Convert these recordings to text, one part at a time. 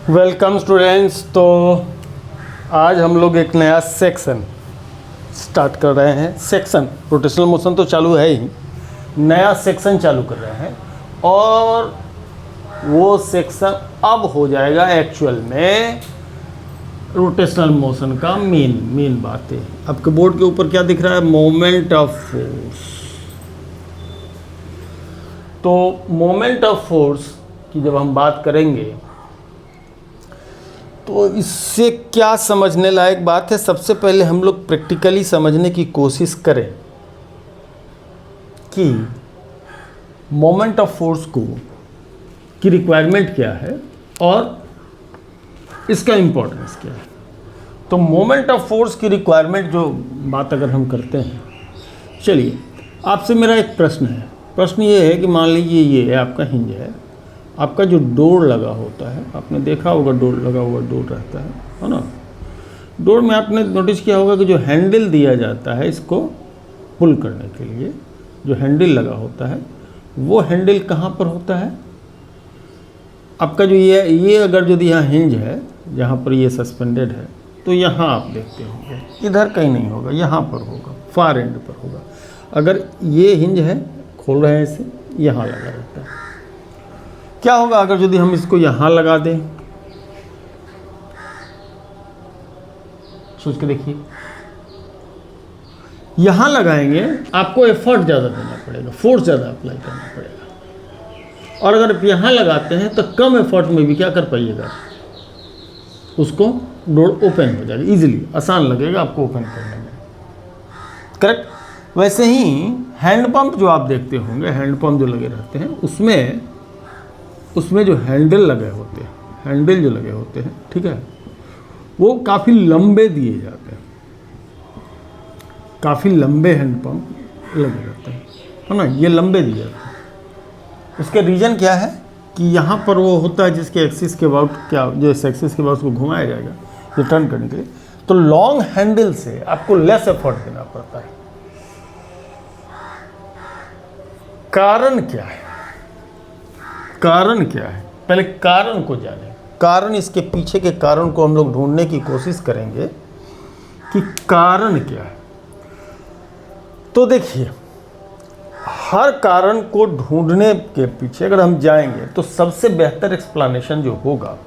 Welcome students. तो आज हम लोग एक नया सेक्शन स्टार्ट कर रहे हैं। सेक्शन रोटेशनल मोशन तो चालू है ही, नया सेक्शन चालू कर रहे हैं और वो सेक्शन अब हो जाएगा एक्चुअल में रोटेशनल मोशन का मेन बातें। आपके बोर्ड के ऊपर क्या दिख रहा है? Moment of force. तो मोमेंट ऑफ फोर्स की जब हम बात करेंगे तो इससे क्या समझने लायक बात है। सबसे पहले हम लोग प्रैक्टिकली समझने की कोशिश करें कि मोमेंट ऑफ फोर्स की रिक्वायरमेंट क्या है और इसका इम्पोर्टेंस क्या है। तो मोमेंट ऑफ फोर्स की रिक्वायरमेंट जो बात अगर हम करते हैं, चलिए आपसे मेरा एक प्रश्न है। प्रश्न ये है कि मान लीजिए ये है आपका हिंज है, आपका जो डोर लगा होता है, आपने देखा होगा डोर लगा हुआ डोर रहता है ना। डोर में आपने नोटिस किया होगा कि जो हैंडल दिया जाता है इसको पुल करने के लिए, जो हैंडल लगा होता है वो हैंडल कहाँ पर होता है? आपका जो ये अगर यदि यहाँ हिंज है जहाँ पर ये सस्पेंडेड है तो यहाँ आप देखते होंगे, इधर कहीं नहीं होगा, यहाँ पर होगा, फार एंड पर होगा। अगर ये हिंज है, खोल रहे हैं इसे, यहाँ लगा रहता है। क्या होगा अगर यदि हम इसको यहाँ लगा दें? सोच के देखिए, यहाँ लगाएंगे आपको एफर्ट ज़्यादा देना पड़ेगा, फोर्स ज़्यादा अप्लाई करना पड़ेगा। और अगर आप यहाँ लगाते हैं तो कम एफर्ट में भी क्या कर पाइएगा, उसको डोर ओपन हो जाएगा, इजीली, आसान लगेगा आपको ओपन करने में। करेक्ट। वैसे ही हैंडपंप जो आप देखते होंगे, हैंडपंप जो लगे रहते हैं उसमें जो हैंडल लगे होते हैं, हैंडल जो लगे होते हैं, ठीक है, वो काफ़ी लंबे दिए जाते हैं, काफ़ी लंबे हैंडपंप लगे रहते हैं, है ना। ये लंबे दिए जाते हैं। उसके रीज़न क्या है कि यहाँ पर वो होता है जिसके एक्सिस के अबाउट, क्या जो इस एक्सिस के अबाउट उसको घुमाया जाएगा ये टर्न करने के लिए, तो लॉन्ग हैंडल से आपको लेस एफर्ट देना पड़ता है। कारण क्या है? कारण क्या है? पहले कारण को जानें। कारण, इसके पीछे के कारण को हम लोग ढूंढने की कोशिश करेंगे कि कारण क्या है। तो देखिए, हर कारण को ढूंढने के पीछे अगर हम जाएंगे तो सबसे बेहतर एक्सप्लेनेशन जो होगा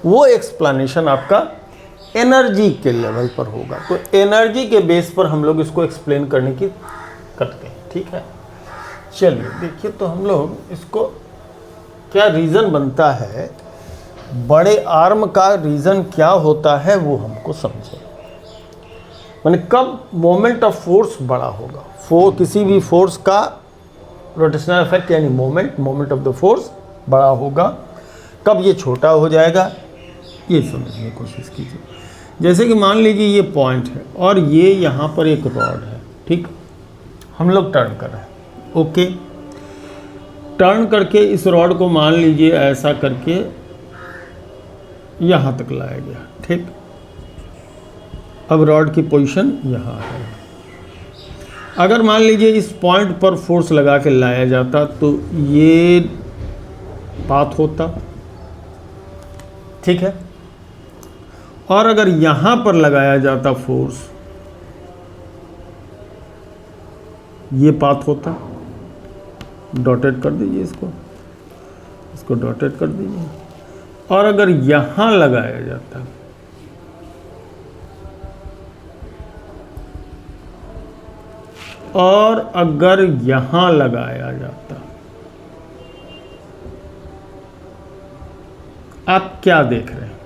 वो एक्सप्लेनेशन आपका एनर्जी के लेवल पर होगा। तो एनर्जी के बेस पर हम लोग इसको एक्सप्लेन करने की करते हैं, ठीक है। चलिए देखिए, तो हम लोग इसको क्या रीज़न बनता है, बड़े आर्म का रीज़न क्या होता है वो हमको समझें। माने कब मोमेंट ऑफ फोर्स बड़ा होगा, किसी भी फोर्स का रोटेशनल इफेक्ट यानी मोमेंट ऑफ द फोर्स बड़ा होगा, कब ये छोटा हो जाएगा, ये समझने की कोशिश कीजिए। जैसे कि मान लीजिए ये पॉइंट है और ये यहाँ पर एक रॉड है, ठीक, हम लोग टर्न कर रहे हैं, ओके। टर्न करके इस रॉड को मान लीजिए ऐसा करके यहाँ तक लाया गया, ठीक। अब रॉड की पोजीशन यहाँ है। अगर मान लीजिए इस पॉइंट पर फोर्स लगा के लाया जाता तो ये पाथ होता, ठीक है। और अगर यहाँ पर लगाया जाता फोर्स, ये पाथ होता। डॉटेड कर दीजिए इसको डॉटेड कर दीजिए। और अगर यहाँ लगाया जाता और अगर यहाँ लगाया जाता, आप क्या देख रहे हैं?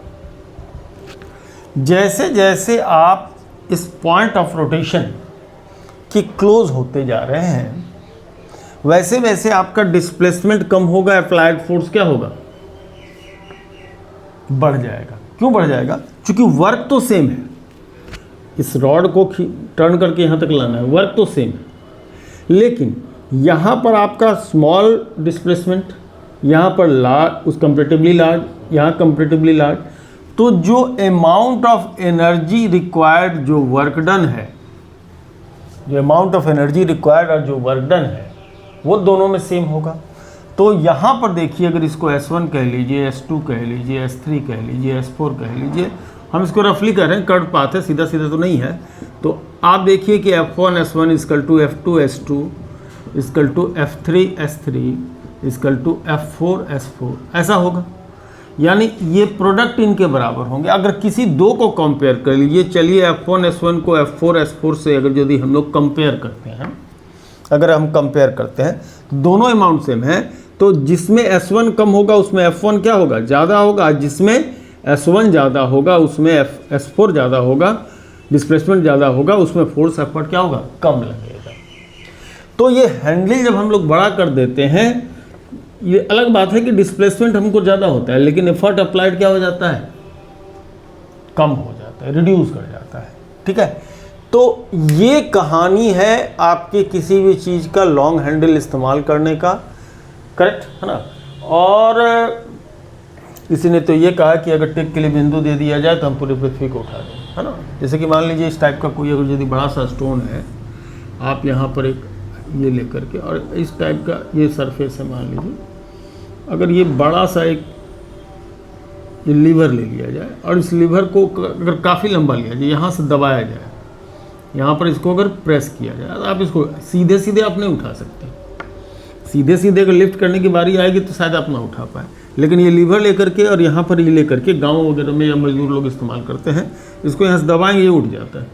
जैसे जैसे आप इस पॉइंट ऑफ रोटेशन के क्लोज होते जा रहे हैं वैसे वैसे आपका डिस्प्लेसमेंट कम होगा, अप्लाइड फोर्स क्या होगा, बढ़ जाएगा। क्यों बढ़ जाएगा? क्योंकि वर्क तो सेम है, इस रॉड को टर्न करके यहाँ तक लाना है, वर्क तो सेम है, लेकिन यहाँ पर आपका स्मॉल डिस्प्लेसमेंट, यहाँ पर लार्ज, उस कंपैरेटिवली लार्ज, यहाँ कंपैरेटिवली लार्ज। तो जो अमाउंट ऑफ एनर्जी रिक्वायर्ड, जो वर्क डन है, जो अमाउंट ऑफ एनर्जी रिक्वायर्ड और जो वर्क डन है वो दोनों में सेम होगा। तो यहाँ पर देखिए, अगर इसको S1 कह लीजिए, S2 कह लीजिए, S3 कह लीजिए, S4 कह लीजिए, हम इसको रफली कह रहे हैं, कर्व पाथ है, सीधा सीधा तो नहीं है। तो आप देखिए कि F1 S1 equal to F2 S2 equal to F3 S3 equal to F4 S4 ऐसा होगा, यानी ये प्रोडक्ट इनके बराबर होंगे। अगर किसी दो को कंपेयर कर लीजिए, चलिए F1 S1 को F4 S4 से अगर यदि हम लोग कंपेयर करते हैं, अगर हम कंपेयर करते हैं दोनों अमाउंट सेम है, तो जिसमें S1 कम होगा उसमें F1 क्या होगा, ज़्यादा होगा, जिसमें S1 ज़्यादा होगा उसमें S4 ज़्यादा होगा, डिस्प्लेसमेंट ज़्यादा होगा उसमें फोर्स एफर्ट क्या होगा, कम लगेगा। तो ये हैंडलिंग जब हम लोग बड़ा कर देते हैं, ये अलग बात है कि डिस्प्लेसमेंट हमको ज़्यादा होता है, लेकिन एफर्ट अप्लाइड क्या हो जाता है, कम हो जाता है, रिड्यूस कर जाता है। ठीक है, तो ये कहानी है आपके किसी भी चीज़ का लॉन्ग हैंडल इस्तेमाल करने का, करेक्ट है ना। और किसी ने तो ये कहा कि अगर टिप के लिए बिंदु दे दिया जाए तो हम पूरी पृथ्वी को उठा दें, है ना। जैसे कि मान लीजिए इस टाइप का कोई अगर यदि बड़ा सा स्टोन है, आप यहाँ पर एक ये लेकर के, और इस टाइप का ये सरफेस है, मान लीजिए अगर ये बड़ा सा एक ये लीवर ले लिया जाए, और इस लीवर को अगर काफ़ी लंबा लिया जाए, यहाँ से दबाया जाए, यहाँ पर इसको अगर प्रेस किया जाए, तो आप इसको सीधे सीधे आप नहीं उठा सकते। सीधे सीधे अगर लिफ्ट करने की बारी आएगी तो शायद आप ना उठा पाए, लेकिन ये लीवर लेकर के और यहाँ पर ये लेकर के गाँव वगैरह में या मजदूर लोग इस्तेमाल करते हैं, इसको यहाँ से दबाएंगे ये उठ जाता है।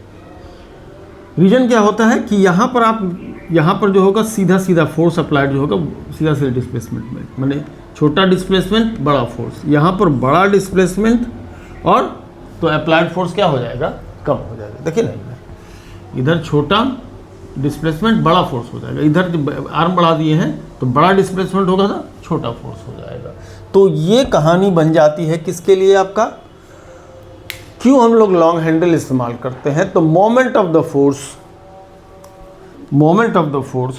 रीजन क्या होता है कि यहाँ पर आप यहाँ पर जो होगा सीधा सीधा फोर्स अप्लाइड जो होगा सीधा सीधा डिस्प्लेसमेंट में, माने छोटा डिस्प्लेसमेंट बड़ा फोर्स, यहाँ पर बड़ा डिस्प्लेसमेंट और तो अप्लाइड फोर्स क्या हो जाएगा, कम हो जाएगा। देखिए ना, इधर छोटा डिस्प्लेसमेंट बड़ा फोर्स हो जाएगा, इधर आर्म बढ़ा दिए हैं तो बड़ा डिस्प्लेसमेंट होगा था, छोटा फोर्स हो जाएगा। तो ये कहानी बन जाती है किसके लिए, आपका क्यों हम लोग लॉन्ग हैंडल इस्तेमाल करते हैं। तो moment of the force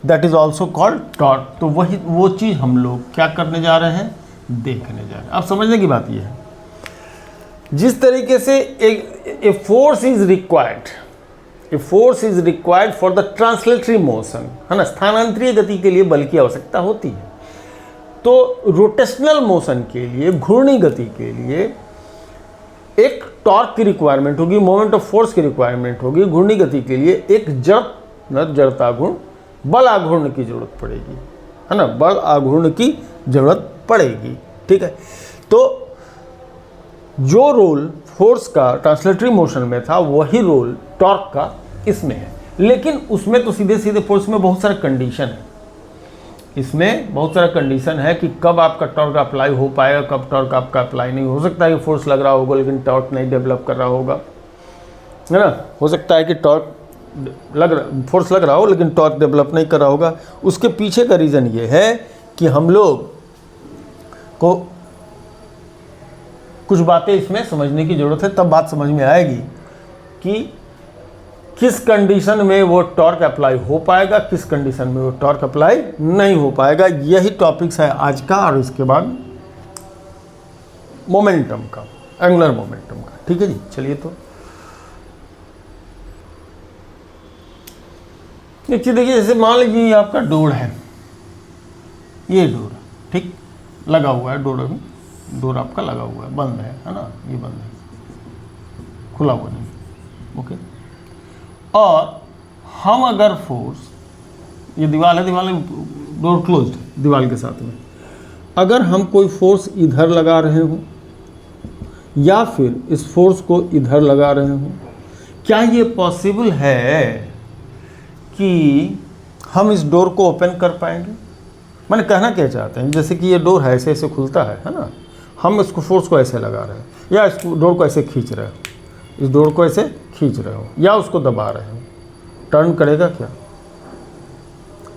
that is also called torque. तो वही वो चीज़ हम लोग क्या करने जा रहे हैं, देखने जा रहे हैं। अब समझने की बात यह है, जिस तरीके से a force is required for the translatory motion, है ना, स्थानांतरीय गति के लिए बल की आवश्यकता होती है। तो रोटेशनल मोशन के लिए, घूर्णी गति के लिए एक टॉर्क की रिक्वायरमेंट होगी, मोमेंट ऑफ फोर्स की रिक्वायरमेंट होगी। घूर्णी गति के लिए एक जड़ता गुण, बल आघूर्ण की जरूरत पड़ेगी, है ना, बल आघूर्ण की जरूरत पड़ेगी। ठीक है, तो जो रोल फोर्स का ट्रांसलेटरी मोशन में था वही रोल टॉर्क का इसमें है, लेकिन उसमें तो सीधे सीधे फोर्स में बहुत सारा कंडीशन है, इसमें बहुत सारा कंडीशन है कि कब आपका टॉर्क अप्लाई हो पाएगा, कब टॉर्क आपका अप्लाई नहीं हो सकता है कि फोर्स लग रहा होगा लेकिन टॉर्क नहीं डेवलप कर रहा होगा, है ना। हो सकता है कि फोर्स लग रहा हो लेकिन टॉर्क डेवलप नहीं कर रहा होगा। उसके पीछे का रीज़न ये है कि हम लोग को कुछ बातें इसमें समझने की ज़रूरत है, तब बात समझ में आएगी कि किस कंडीशन में वो टॉर्क अप्लाई हो पाएगा, किस कंडीशन में वो टॉर्क अप्लाई नहीं हो पाएगा। यही टॉपिक्स है आज का, और इसके बाद मोमेंटम का, एंगुलर मोमेंटम का। ठीक है जी, चलिए तो एक चीज़ देखिए, जैसे मान लीजिए आपका डोर है, ये डोर ठीक लगा हुआ है, डोर आपका लगा हुआ है, बंद है ना, ये बंद है, खुला हुआ नहीं, ओके। और हम अगर फोर्स, ये दीवार है, डोर क्लोज्ड है दीवार के साथ में, अगर हम कोई फोर्स इधर लगा रहे हो या फिर इस फोर्स को इधर लगा रहे हो, क्या ये पॉसिबल है कि हम इस डोर को ओपन कर पाएंगे? मैंने कहना क्या चाहते हैं, जैसे कि ये डोर है, ऐसे ऐसे खुलता है ना, हम इसको फोर्स को ऐसे लगा रहे हैं या इस डोर को ऐसे खींच रहे हो, इस डोर को ऐसे खींच रहे हो या उसको दबा रहे हो, टर्न करेगा क्या?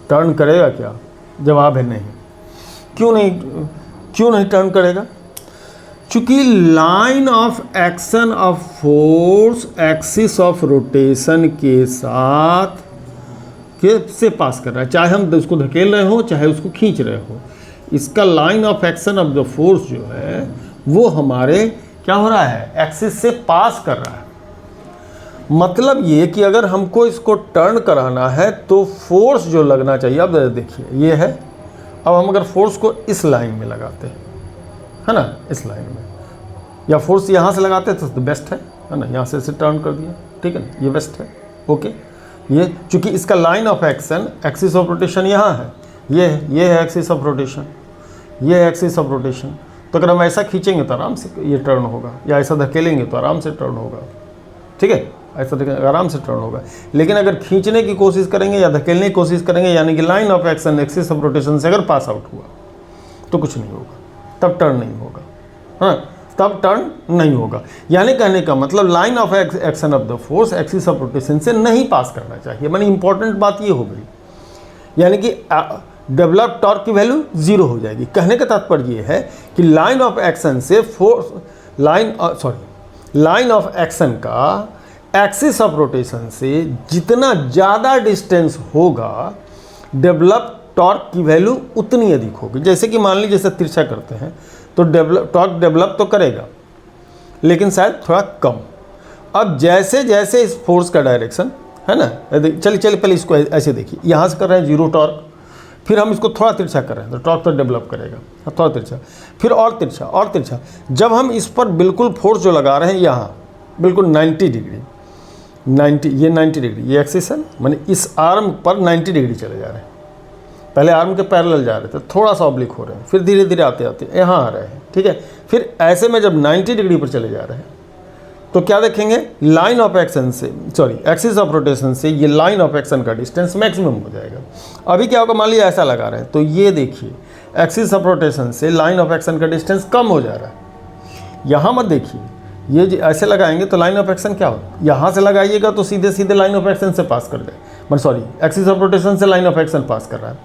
टर्न करेगा क्या? जवाब है नहीं। क्यों नहीं टर्न करेगा? चूंकि line of action of force axis of rotation के साथ से पास कर रहा है, चाहे हम उसको धकेल रहे हो चाहे उसको खींच रहे हो, इसका line of action of the force जो है वो हमारे क्या हो रहा है, एक्सिस से पास कर रहा है। मतलब ये कि अगर हमको इसको टर्न कराना है तो फोर्स जो लगना चाहिए, अब देखिए ये है अब हम अगर फोर्स को इस लाइन में लगाते हैं, है ना, इस लाइन में, या फोर्स यहाँ से लगाते हैं तो बेस्ट है ना, यहाँ से टर्न कर दिया, ठीक है ना, ये बेस्ट है। ओके, ये चूंकि इसका line of action, axis of rotation यहाँ है, ये है एक्सिस ऑफ रोटेशन, ये है एक्सिस ऑफ रोटेशन। तो अगर हम ऐसा खींचेंगे तो आराम से ये टर्न होगा, या ऐसा धकेलेंगे तो आराम से टर्न होगा, ठीक है, ऐसा धकेलेंगे आराम से टर्न होगा। लेकिन अगर खींचने की कोशिश करेंगे या धकेलने की कोशिश करेंगे, यानी कि line of action axis of rotation से अगर पास आउट हुआ तो कुछ नहीं होगा, तब टर्न नहीं होगा, हाँ, तब टर्न नहीं होगा। यानी कहने का मतलब line of action of the force axis of rotation से नहीं पास करना चाहिए। मानी इंपॉर्टेंट बात ये हो गई, यानी कि डेवलप टॉर्क की वैल्यू 0 हो जाएगी। कहने का तात्पर्य ये है कि लाइन ऑफ एक्शन से फोर्स, लाइन ऑफ एक्शन का एक्सिस ऑफ रोटेशन से जितना ज़्यादा डिस्टेंस होगा, डेवलप टॉर्क की वैल्यू उतनी अधिक होगी। जैसे कि मान लीजिए जैसे तिरछा करते हैं तो टॉर्क डेवलप तो करेगा लेकिन शायद थोड़ा कम। अब जैसे जैसे इस फोर्स का डायरेक्शन है ना, चलिए पहले इसको ऐसे देखिए, यहाँ से कर रहे हैं 0 टॉर्क, फिर हम इसको थोड़ा तिरछा कर रहे हैं तो टॉर्क तो डेवलप करेगा, थोड़ा तिरछा, फिर और तिरछा और तिरछा। जब हम इस पर बिल्कुल फोर्स जो लगा रहे हैं यहाँ बिल्कुल 90 डिग्री, 90, ये 90 डिग्री, ये एक्सिस है, माने इस आर्म पर 90 डिग्री चले जा रहे हैं। पहले आर्म के पैरेलल जा रहे थे, थोड़ा सा ऑब्लिक हो रहे हैं, फिर धीरे धीरे आते आते यहाँ आ रहे हैं, ठीक है। फिर ऐसे में जब 90 डिग्री पर चले जा रहे हैं तो क्या देखेंगे, लाइन ऑफ एक्शन से, एक्सिस ऑफ रोटेशन से ये लाइन ऑफ एक्शन का डिस्टेंस मैक्सिमम हो जाएगा। अभी क्या होगा, मान लीजिए ऐसा लगा रहे हैं तो ये देखिए एक्सिस ऑफ रोटेशन से लाइन ऑफ एक्शन का डिस्टेंस कम हो जा रहा है। यहाँ मत देखिए, ये ऐसे लगाएंगे तो लाइन ऑफ एक्शन क्या होगा, यहाँ से लगाइएगा तो सीधे सीधे लाइन ऑफ एक्शन से पास कर दे, एक्सिस ऑफ रोटेशन से लाइन ऑफ एक्शन पास कर रहा है।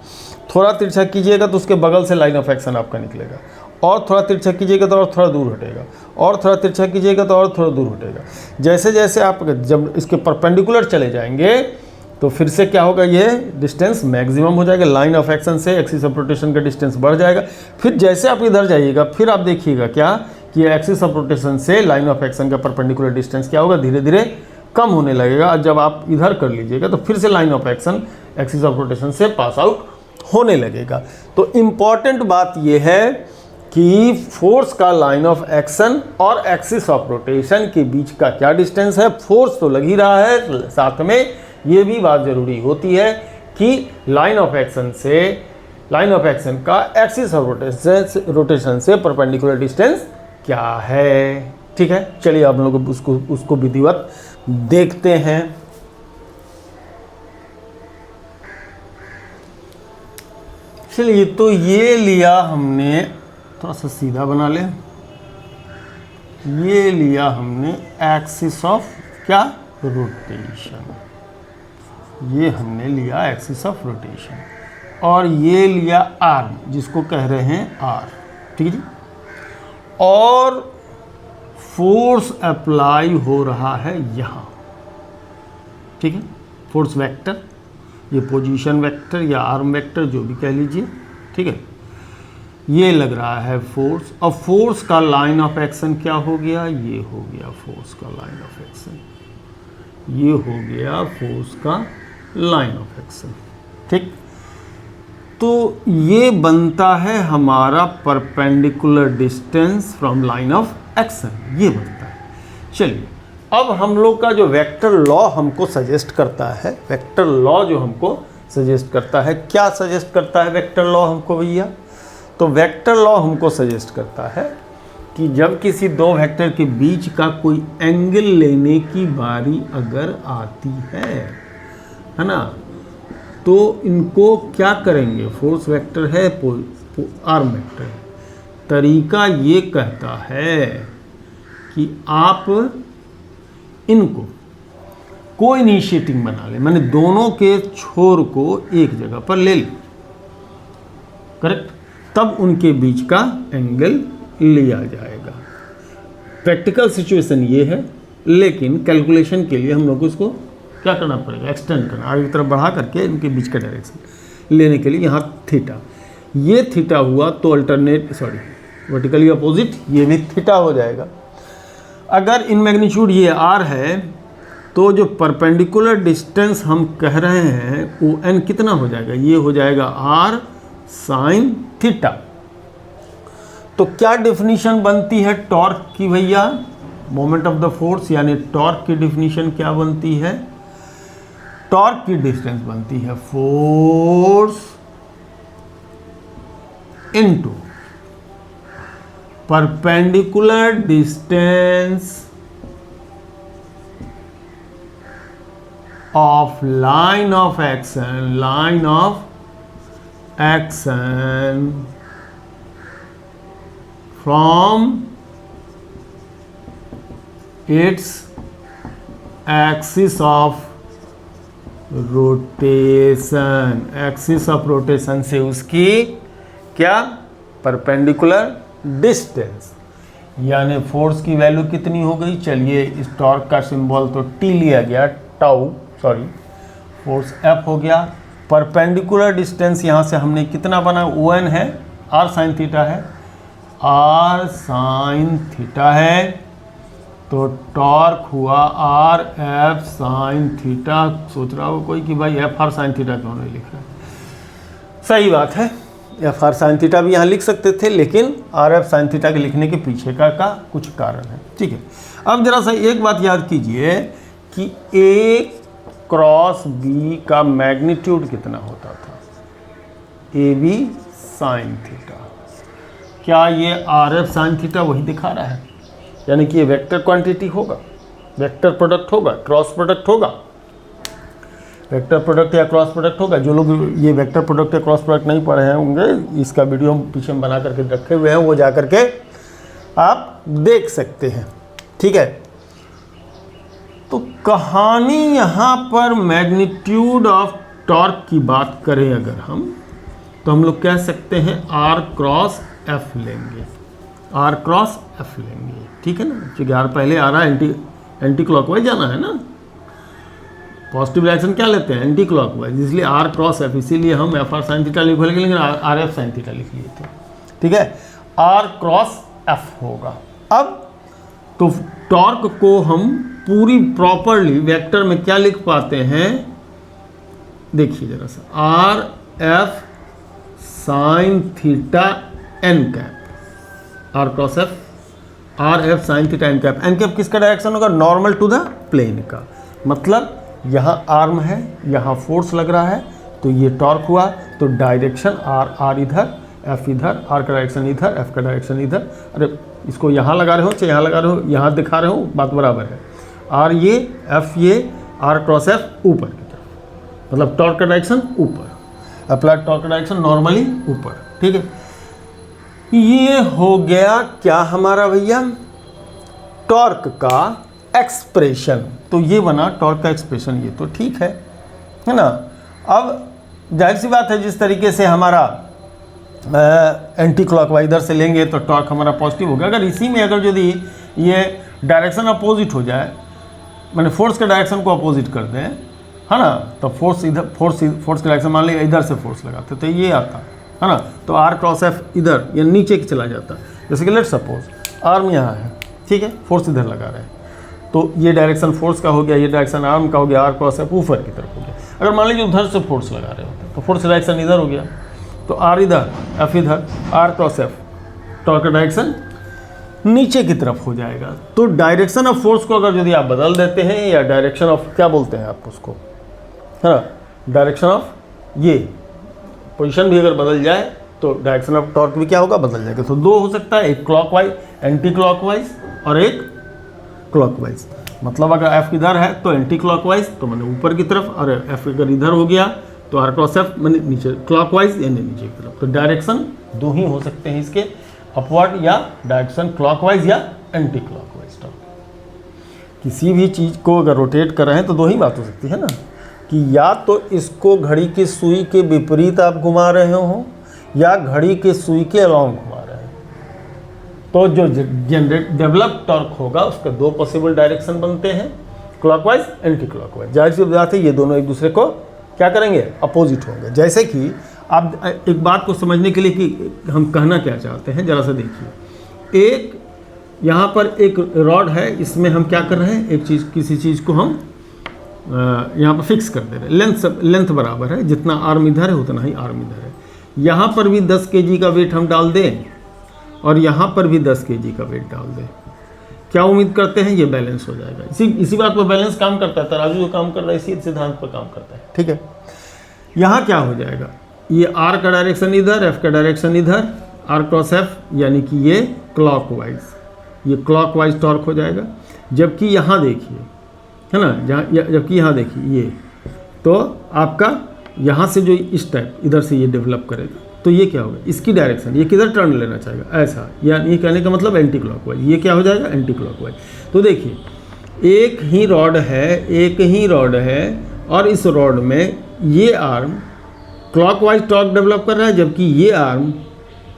थोड़ा तिरछा कीजिएगा तो उसके बगल से लाइन ऑफ एक्शन आपका निकलेगा, और थोड़ा तिरछा कीजिएगा तो और थोड़ा दूर हटेगा, और थोड़ा तिरछा कीजिएगा तो और थोड़ा दूर हटेगा। जैसे जैसे आप जब इसके परपेंडिकुलर चले जाएंगे तो फिर से क्या होगा, ये डिस्टेंस मैक्सिमम हो जाएगा, लाइन ऑफ एक्शन से एक्सिस ऑफ रोटेशन का डिस्टेंस बढ़ जाएगा। फिर जैसे आप इधर जाइएगा फिर आप देखिएगा क्या कि एक्सिस ऑफ रोटेशन से लाइन ऑफ एक्शन का परपेंडिकुलर डिस्टेंस क्या होगा, धीरे धीरे कम होने लगेगा। और जब आप इधर कर लीजिएगा तो फिर से line of action axis of rotation से पास आउट होने लगेगा। तो इम्पॉर्टेंट बात यह है कि फोर्स का लाइन ऑफ एक्शन और एक्सिस ऑफ रोटेशन के बीच का क्या डिस्टेंस है। फोर्स तो लग ही रहा है, साथ में ये भी बात जरूरी होती है कि लाइन ऑफ एक्शन का एक्सिस ऑफ रोटेशन से परपेंडिकुलर डिस्टेंस क्या है। ठीक है, चलिए आप लोग उसको विधिवत देखते हैं। चलिए, तो ये लिया हमने, थोड़ा सा सीधा बना ले, ये लिया हमने एक्सिस ऑफ क्या, रोटेशन, ये हमने लिया एक्सिस ऑफ रोटेशन, और ये लिया आर्म जिसको कह रहे हैं आर, ठीक है जी। और फोर्स अप्लाई हो रहा है यहाँ, ठीक है, फोर्स वेक्टर, ये पोजीशन वेक्टर या आर्म वेक्टर जो भी कह लीजिए, ठीक है, ये लग रहा है फोर्स। और फोर्स का लाइन ऑफ एक्शन क्या हो गया, ये हो गया फोर्स का लाइन ऑफ एक्शन, ये हो गया फोर्स का लाइन ऑफ एक्शन, ठीक। तो ये बनता है हमारा perpendicular distance from line of action, ये बनता है। चलिए, अब हम लोग का जो वेक्टर लॉ हमको सजेस्ट करता है, वेक्टर लॉ जो हमको सजेस्ट करता है, क्या सजेस्ट करता है वेक्टर लॉ हमको भैया? तो वेक्टर लॉ हमको सजेस्ट करता है कि जब किसी दो वेक्टर के बीच का कोई एंगल लेने की बारी अगर आती है ना, तो इनको क्या करेंगे, फोर्स वेक्टर है, आर्म वेक्टर है, तरीका ये कहता है कि आप इनको को इनिशिएटिंग बना ले, माने दोनों के छोर को एक जगह पर ले ले, करेक्ट, तब उनके बीच का एंगल लिया जाएगा। प्रैक्टिकल सिचुएशन ये है, लेकिन कैलकुलेशन के लिए हम लोग को इसको क्या करना पड़ेगा, एक्सटेंड करना, आगे की तरफ बढ़ा करके इनके बीच का डायरेक्शन लेने के लिए यहाँ थीटा, ये थीटा हुआ तो वर्टिकली अपोजिट ये भी थीटा हो जाएगा। अगर इन मैग्नीट्यूड ये आर है तो जो परपेंडिकुलर डिस्टेंस हम कह रहे हैं वो एन कितना हो जाएगा, ये हो जाएगा आर साइन थीटा। तो क्या डेफिनेशन बनती है टॉर्क की भैया? मोमेंट ऑफ द फोर्स यानी टॉर्क की डेफिनेशन क्या बनती है? टॉर्क की डिस्टेंस बनती है force into perpendicular distance of line of action from its axis of rotation, axis of rotation से उसकी क्या? Perpendicular distance. यानी फोर्स की वैल्यू कितनी हो गई? चलिए इस टॉर्क का सिंबल तो टी लिया गया, टाउ, सॉरी, फोर्स F हो गया। परपेंडिकुलर डिस्टेंस यहाँ से हमने कितना बना? ON है, R साइन थीटा है, R साइन थीटा है, तो टॉर्क हुआ R F साइन थीटा। सोच रहा हो कोई कि भाई F R साइन थीटा क्यों नहीं लिख रहा है? सही बात है, F R साइन थीटा भी यहाँ लिख सकते थे, लेकिन R F साइन थीटा के लिखने के पीछे का कुछ कारण है। ठीक है, अब जरा सा एक बात याद कीजिए कि A क्रॉस B का मैग्नीट्यूड कितना होता था? AB sine theta. क्या ये RF साइन थीटा वही दिखा रहा है? यानी कि ये वेक्टर क्वांटिटी होगा, वेक्टर प्रोडक्ट होगा, क्रॉस प्रोडक्ट होगा, वेक्टर प्रोडक्ट या क्रॉस प्रोडक्ट होगा। जो लोग ये वेक्टर प्रोडक्ट या क्रॉस प्रोडक्ट नहीं पढ़े हैं होंगे, इसका वीडियो हम पीछे में बना करके रखे हुए हैं, वो जा करके आप देख सकते हैं। ठीक है, तो कहानी यहाँ पर मैग्नीट्यूड ऑफ टॉर्क की बात करें अगर हम, तो हम लोग कह सकते हैं R क्रॉस F लेंगे, R क्रॉस F लेंगे। ठीक है ना, क्योंकि R पहले आ रहा है, एंटी क्लॉकवाइज जाना है ना, पॉजिटिव डायरेक्शन क्या लेते हैं? एंटी क्लॉकवाइज, इसलिए R क्रॉस F, इसीलिए हम F R साइन थीटा लिख लेंगे, लेकिन R F साइन थीटा लिख लिए थे। ठीक है, R क्रॉस F होगा। अब तो टॉर्क को हम पूरी प्रॉपरली वेक्टर में क्या लिख पाते हैं? देखिए जरा सा, R F sine theta n cap, R cross F, R F sine theta n cap. n cap किसका डायरेक्शन होगा? नॉर्मल टू द प्लेन का। मतलब यहाँ आर्म है, यहाँ फोर्स लग रहा है, तो ये टॉर्क हुआ, तो डायरेक्शन R इधर, F इधर, R का डायरेक्शन इधर, F का डायरेक्शन इधर। अरे इसको यहाँ लगा रहे हो चाहे यहाँ लगा रहे हो, यहाँ दिखा रहे हो, बात बराबर है। R ये, F ये, R क्रॉस F ऊपर की तरफ, मतलब टॉर्क का डायरेक्शन ऊपर, अप्लाइड टॉर्क का डायरेक्शन नॉर्मली ऊपर। ठीक है, ये हो गया क्या हमारा भैया? टॉर्क का एक्सप्रेशन। तो ये बना टॉर्क का एक्सप्रेशन, ये तो ठीक है ना। अब जाहिर सी बात है, जिस तरीके से हमारा एंटी क्लॉकवाइज इधर से लेंगे तो टॉर्क हमारा पॉजिटिव होगा। अगर इसी में अगर यदि ये डायरेक्शन अपोजिट हो जाए, मैंने फोर्स के डायरेक्शन को अपोजिट कर दें, है ना, तो फोर्स इधर, फोर्स के डायरेक्शन मान लिया इधर से फोर्स लगाते तो ये आता है ना, तो R क्रॉस F इधर या नीचे की चला जाता। जैसे कि लेट सपोज आर्म यहाँ है, ठीक है, फोर्स इधर लगा रहे हैं, तो ये डायरेक्शन फोर्स का हो गया, ये डायरेक्शन आर्म का हो गया, R क्रॉस F ऊपर की तरफ हो गया। अगर मान लीजिए उधर से फोर्स लगा रहे होते तो फोर्स डायरेक्शन इधर हो गया, तो R इधर, F इधर, R क्रॉस F, टॉर्क का डायरेक्शन नीचे की तरफ हो जाएगा। तो डायरेक्शन ऑफ फोर्स को अगर यदि आप बदल देते हैं, या डायरेक्शन ऑफ क्या बोलते हैं आप उसको, है ना, डायरेक्शन ऑफ ये पोजीशन भी अगर बदल जाए तो डायरेक्शन ऑफ टॉर्क भी क्या होगा? बदल जाएगा। तो दो हो सकता है, एक क्लॉकवाइज, एंटी क्लॉकवाइज, और एक क्लॉकवाइज। मतलब अगर F इधर है तो एंटी क्लॉकवाइज, तो मैंने ऊपर की तरफ, और F अगर इधर हो गया तो R क्रॉस F मैंने नीचे, क्लॉकवाइज यानी नीचे की तरफ। तो डायरेक्शन दो ही हो सकते हैं इसके, अपवर्ड या डायरेक्शन क्लॉकवाइज या एंटी क्लॉकवाइज। किसी भी चीज़ को अगर रोटेट कर रहे हैं तो दो ही बात हो सकती है ना, कि या तो इसको घड़ी की सुई के विपरीत आप घुमा रहे हो, या घड़ी के सुई के अलॉन्ग घुमा रहे हैं। तो जो जनरेट डेवलप टॉर्क होगा उसके दो पॉसिबल डायरेक्शन बनते हैं, क्लॉकवाइज, एंटी क्लॉकवाइज। जाहिर सी बात है ये दोनों एक दूसरे को क्या करेंगे? अपोजिट होंगे। जैसे कि आप एक बात को समझने के लिए कि हम कहना क्या चाहते हैं, जरा सा देखिए। एक यहाँ पर एक रॉड है, इसमें हम क्या कर रहे हैं, एक चीज़, किसी चीज़ को हम यहाँ पर फिक्स कर दे रहे हैं। लेंथ बराबर है, जितना आर्म इधर है उतना ही आर्म इधर है। यहाँ पर भी 10 kg का वेट हम डाल दें और यहाँ पर भी 10 kg का वेट डाल दें, क्या उम्मीद करते हैं? ये बैलेंस हो जाएगा। इसी बात पर बैलेंस काम करता है, तराजू जो काम कर रहा है इसी सिद्धांत पर काम करता है, ठीक है। यहाँ क्या हो जाएगा, ये आर का डायरेक्शन इधर, एफ का डायरेक्शन इधर, आर क्रॉस एफ, यानी कि ये क्लॉकवाइज, ये क्लॉकवाइज टॉर्क हो जाएगा। जबकि यहाँ देखिए, है ना, जबकि यहाँ देखिए ये, तो आपका यहाँ से जो इस टाइप इधर से ये डेवलप करेगा, तो ये क्या होगा, इसकी डायरेक्शन ये किधर टर्न लेना चाहेगा, ऐसा, यानी ये कहने का मतलब एंटी क्लॉकवाइज, ये क्या हो जाएगा, एंटी क्लॉकवाइज। तो देखिए एक ही रॉड है और इस रॉड में ये आर्म क्लॉकवाइज टॉर्क डेवलप कर रहा है, जबकि ये arm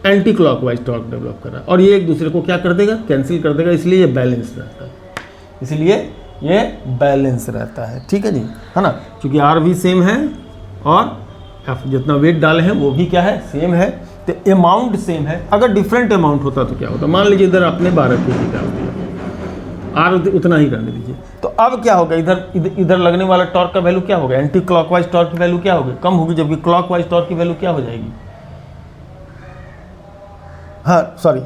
anti clockwise torque develop कर रहा है, और ये एक दूसरे को क्या कर देगा, कैंसिल कर देगा, इसलिए ये बैलेंस रहता है, इसलिए ये बैलेंस रहता है, ठीक है जी, है ना। क्योंकि आर भी सेम है और एफ जितना वेट डाले हैं वो भी क्या है, सेम है, तो अमाउंट सेम है। अगर डिफरेंट अमाउंट होता तो क्या होता, मान लीजिए इधर आपने 12 kg डाल दिया, आर उतना ही रहने दीजिए, तो अब क्या होगा, इधर लगने वाला टॉर्क का वैल्यू क्या होगा, एंटी क्लॉकवाइज टॉर्क की वैल्यू क्या होगी, कम होगी, जबकि क्लॉकवाइज टॉर्क की वैल्यू क्या हो जाएगी, हाँ सॉरी,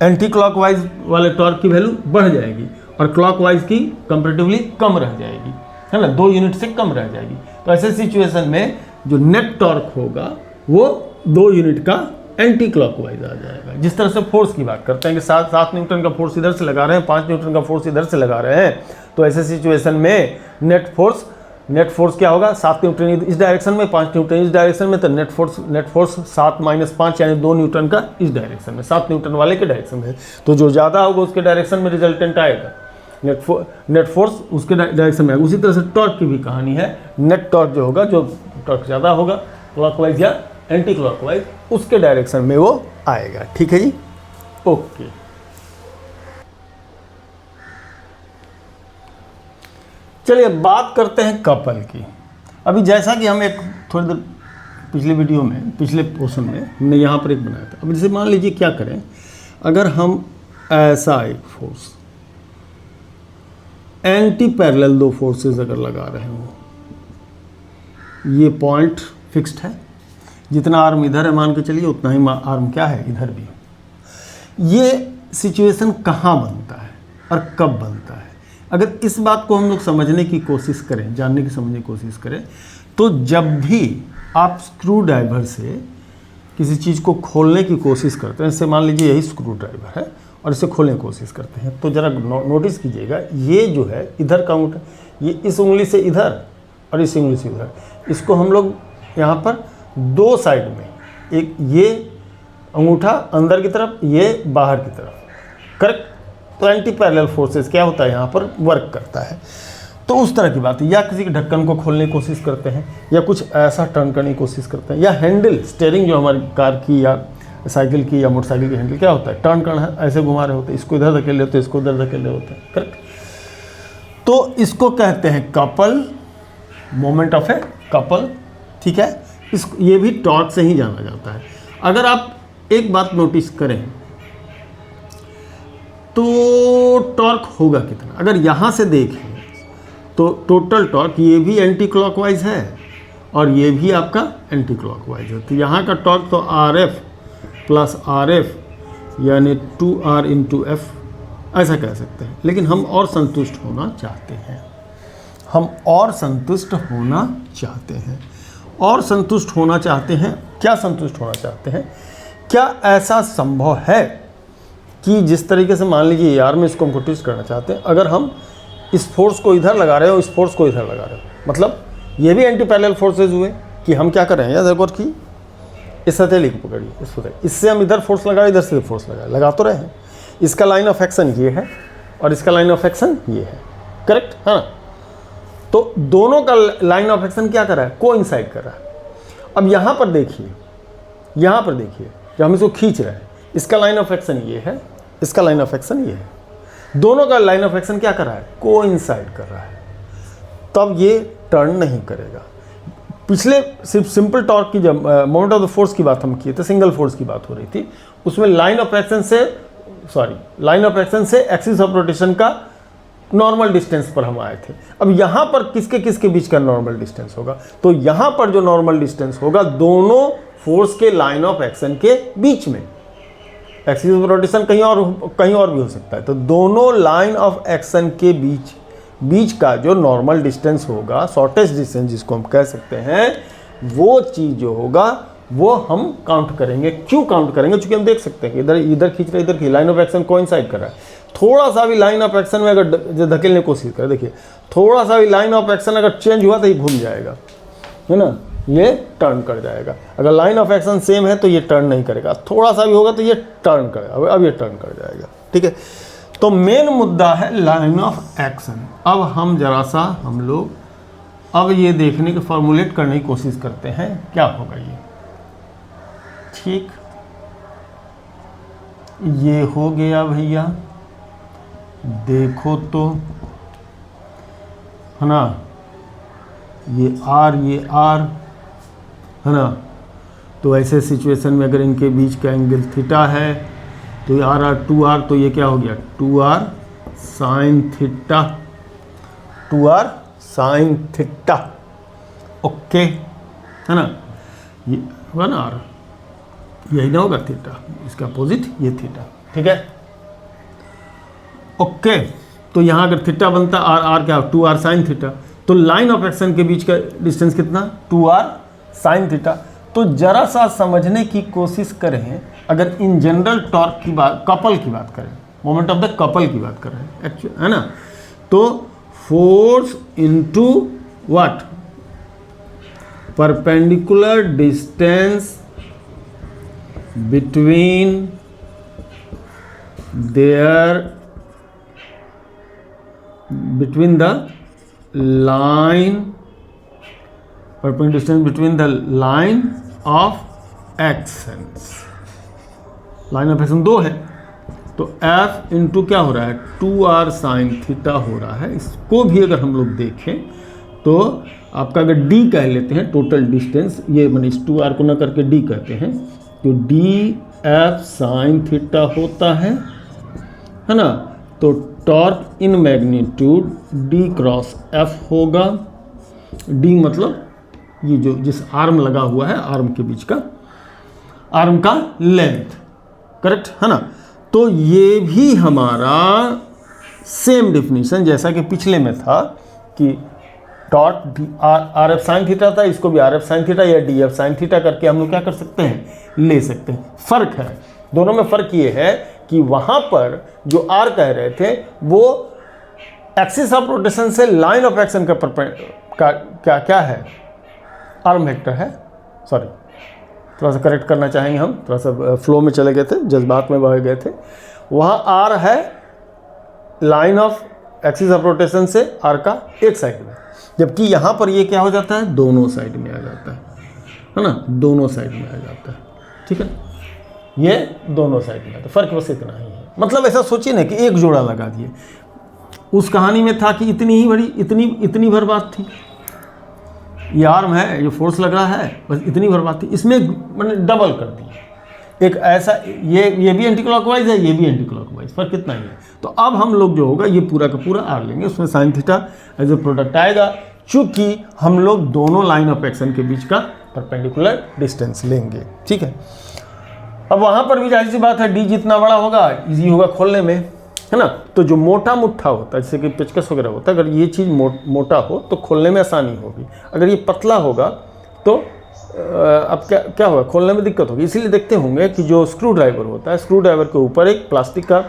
एंटी क्लॉकवाइज वाले टॉर्क की वैल्यू बढ़ जाएगी और क्लॉकवाइज की कंपैरेटिवली कम रह जाएगी, है ना, 2 यूनिट से कम रह जाएगी। तो ऐसे सिचुएशन में जो नेट टॉर्क होगा वो 2 यूनिट का एंटी क्लॉकवाइज आ जाएगा। जिस तरह से फोर्स की बात करते हैं कि 7 न्यूटन का फोर्स इधर से लगा रहे हैं, 5 न्यूटन का फोर्स इधर से लगा रहे हैं, तो ऐसे सिचुएशन में नेट फोर्स क्या होगा, 7 न्यूटन इस डायरेक्शन में, 5 न्यूटन इस डायरेक्शन में, तो नेट फोर्स 7 - 5 यानी 2 न्यूटन का इस डायरेक्शन में, 7 न्यूटन वाले के डायरेक्शन में, तो जो ज़्यादा होगा उसके डायरेक्शन में रिजल्टेंट आएगा, नेट फोर्स उसके डायरेक्शन में आएगा। उसी तरह से टॉर्क की भी कहानी है, नेट टॉर्क जो होगा, जो टॉर्क ज़्यादा होगा क्लॉकवाइज या एंटी क्लॉकवाइज, उसके डायरेक्शन में वो आएगा, ठीक है जी, ओके। चलिए बात करते हैं कपल की। अभी जैसा कि हम एक थोड़ी देर पिछले वीडियो में, पिछले पोर्शन में हमने यहाँ पर एक बनाया था। अब जैसे मान लीजिए क्या करें, अगर हम ऐसा एक फोर्स, एंटी पैरेलल 2 फोर्सेस अगर लगा रहे हो, ये पॉइंट फिक्स्ड है, जितना आर्म इधर है मान के चलिए उतना ही आर्म क्या है इधर भी। ये सिचुएशन कहाँ बनता है और कब बनता है, अगर इस बात को हम लोग समझने की कोशिश करें, जानने की समझने की कोशिश करें, तो जब भी आप स्क्रू ड्राइवर से किसी चीज़ को खोलने की कोशिश करते हैं, जैसे मान लीजिए यही स्क्रू ड्राइवर है और इसे खोलने की कोशिश करते हैं, तो ज़रा नोटिस कीजिएगा, ये जो है इधर का अंगूठा, ये इस उंगली से इधर और इस उंगली से इधर, इसको हम लोग यहाँ पर 2 साइड में, एक ये अंगूठा अंदर की तरफ, ये बाहर की तरफ, करेक्ट। तो एंटी पैरेलल फोर्सेस क्या होता है यहाँ पर वर्क करता है। तो उस तरह की बात है, या किसी के ढक्कन को खोलने की कोशिश करते हैं, या कुछ ऐसा टर्न करने की कोशिश करते हैं, या हैंडल स्टीयरिंग जो हमारी कार की या साइकिल की या मोटरसाइकिल की हैंडल क्या होता है, टर्न करना है, ऐसे घुमा रहे होते हैं, इसको इधर धकेल होते हैं, इसको उधर धकेल होते हैं, करेक्ट। तो इसको कहते हैं couple, moment of a couple, ठीक है। ये भी टॉर्क से ही जाना जाता है। अगर आप एक बात नोटिस करें तो टॉर्क होगा कितना, अगर यहाँ से देखें तो टोटल टॉर्क, ये भी एंटी क्लॉकवाइज है और ये भी आपका एंटी क्लॉकवाइज है, तो यहाँ का टॉर्क तो RF + RF यानी 2R × F ऐसा कह सकते हैं। लेकिन हम और संतुष्ट होना चाहते हैं, और संतुष्ट होना चाहते हैं। क्या संतुष्ट होना चाहते हैं, क्या ऐसा संभव है कि जिस तरीके से मान लीजिए यार में इसको हमको ट्विस्ट करना चाहते हैं, अगर हम इस फोर्स को इधर लगा रहे हो, इस फोर्स को इधर लगा रहे हो, मतलब ये भी एंटी पैरेलल फोर्सेज हुए कि हम क्या कर रहे हैं, याद रखो कि इस हथेली को पकड़िए, इससे हम इधर फोर्स लगा रहे हैं, इधर से फोर्स लगा तो रहे हैं। इसका लाइन ऑफ एक्शन ये है और इसका लाइन ऑफ एक्शन ये है, करेक्ट, हाँ। तो दोनों का लाइन ऑफ एक्शन क्या कर रहा है, कोइंसाइड कर रहा है। अब यहाँ पर देखिए, जब हम इसको खींच रहे हैं, इसका लाइन ऑफ एक्शन ये है, इसका लाइन ऑफ एक्शन ये है, दोनों का लाइन ऑफ एक्शन क्या कर रहा है, कोइंसाइड कर रहा है, तब ये टर्न नहीं करेगा। पिछले सिर्फ सिंपल टॉर्क की जब मोमेंट ऑफ द फोर्स की बात हम किए थे, सिंगल फोर्स की बात हो रही थी, उसमें लाइन ऑफ एक्शन से एक्सिस ऑफ रोटेशन का नॉर्मल डिस्टेंस पर हम आए थे। अब यहाँ पर किसके किसके बीच का नॉर्मल डिस्टेंस होगा, तो यहाँ पर जो नॉर्मल डिस्टेंस होगा दोनों फोर्स के लाइन ऑफ एक्शन के बीच में। एक्सिस ऑफ रोटेशन कहीं और भी हो सकता है। तो दोनों लाइन ऑफ एक्शन के बीच का जो नॉर्मल डिस्टेंस होगा, शॉर्टेस्ट डिस्टेंस जिसको हम कह सकते हैं, वो चीज़ जो होगा वो हम काउंट करेंगे। क्यों काउंट करेंगे? क्योंकि हम देख सकते हैं कि इधर खींच रहे, इधर की लाइन ऑफ एक्शन कोइंसाइड कर रहा है। थोड़ा सा भी लाइन ऑफ एक्शन में अगर धकेलने की कोशिश करें, देखिए थोड़ा सा भी लाइन ऑफ एक्शन अगर चेंज हुआ तो ये घूम जाएगा, है ना, ये टर्न कर जाएगा। अगर लाइन ऑफ एक्शन सेम है तो ये टर्न नहीं करेगा, थोड़ा सा भी होगा तो ये टर्न करेगा, अब ये टर्न कर जाएगा। ठीक है, तो मेन मुद्दा है लाइन ऑफ एक्शन। अब हम जरा सा हम लोग अब ये देखने के फॉर्मुलेट करने की कोशिश करते हैं क्या होगा ये। ठीक, ये हो गया भैया, देखो तो, है ना, ये आर है ना। तो ऐसे सिचुएशन में अगर इनके बीच का एंगल थीटा है तो ये आर 2r, तो ये क्या हो गया 2r sine theta, 2r sine theta. Okay, है ना, ये होगा ना आर, यही ना होगा थीटा, इसका अपोजिट ये थीटा। ठीक है, ओके। तो यहाँ अगर थीटा बनता आर क्या 2r साइन थीटा, तो लाइन ऑफ एक्शन के बीच का डिस्टेंस कितना 2r साइन थीटा। तो जरा सा समझने की कोशिश करें, अगर इन जनरल टॉर्क की बात, कपल की बात करें, मोमेंट ऑफ द कपल की बात करें एक्चुअली, है ना, तो force into what, perpendicular distance between the line, perpendicular distance between the line of actions। Line of action 2 है, तो F इंटू क्या हो रहा है 2r साइन थीटा हो रहा है। इसको भी अगर हम लोग देखें तो आपका अगर D कह लेते हैं टोटल डिस्टेंस, ये मैंने इस 2r को ना करके D कहते हैं, तो DF साइन थीटा होता है ना। तो torque in magnitude D cross F होगा। D मतलब ये जो जिस आर्म लगा हुआ है, आर्म के बीच का, आर्म का लेंथ, करेक्ट है ना। तो ये भी हमारा सेम डिफिनीशन जैसा कि पिछले में था कि torque R F sine theta था, इसको भी आर एफ साइन थीटा या डी एफ साइन थीटा करके हम लोग क्या कर सकते हैं, ले सकते हैं। फर्क है दोनों में, फर्क ये है कि वहां पर जो आर कह रहे थे वो एक्सिस ऑफ रोटेशन से लाइन ऑफ एक्शन का क्या है, आर्म वेक्टर है। सॉरी, थोड़ा सा करेक्ट करना चाहेंगे हम, थोड़ा सा फ्लो में चले गए थे, जज्बात में बह गए थे। वहाँ आर है line of axis of rotation से आर का एक साइड में, जबकि यहाँ पर ये क्या हो जाता है, दोनों साइड में आ जाता है ना, दोनों साइड में आ जाता है। ठीक है, ये दोनों साइड में आता है, फर्क बस इतना ही है। मतलब ऐसा सोचिए ना कि एक जोड़ा लगा दिए, उस कहानी में था कि इतनी ही बड़ी इतनी भर बात थी, ये आर्म है, ये फोर्स लग रहा है, बस इतनी भर बात थी, इसमें मैंने डबल कर दी। एक ऐसा ये भी एंटी क्लॉकवाइज है, ये भी एंटी क्लॉकवाइज, फर्क कितना ही है। तो अब हम लोग जो होगा ये पूरा का पूरा आर लेंगे, उसमें sine theta as a product आएगा, चूंकि हम लोग दोनों लाइन ऑफ एक्शन के बीच का परपेंडिकुलर डिस्टेंस लेंगे। ठीक है, अब वहाँ पर भी जाहिर सी बात है डी जितना बड़ा होगा इजी होगा खोलने में, है ना। तो जो मोटा मुट्ठा होता है, जैसे कि पेचकस वगैरह होता है, अगर ये चीज़ मोटा हो तो खोलने में आसानी होगी। अगर ये पतला होगा तो अब क्या होगा, खोलने में दिक्कत होगी। इसीलिए देखते होंगे कि जो स्क्रू ड्राइवर होता है, स्क्रू ड्राइवर के ऊपर एक प्लास्टिक का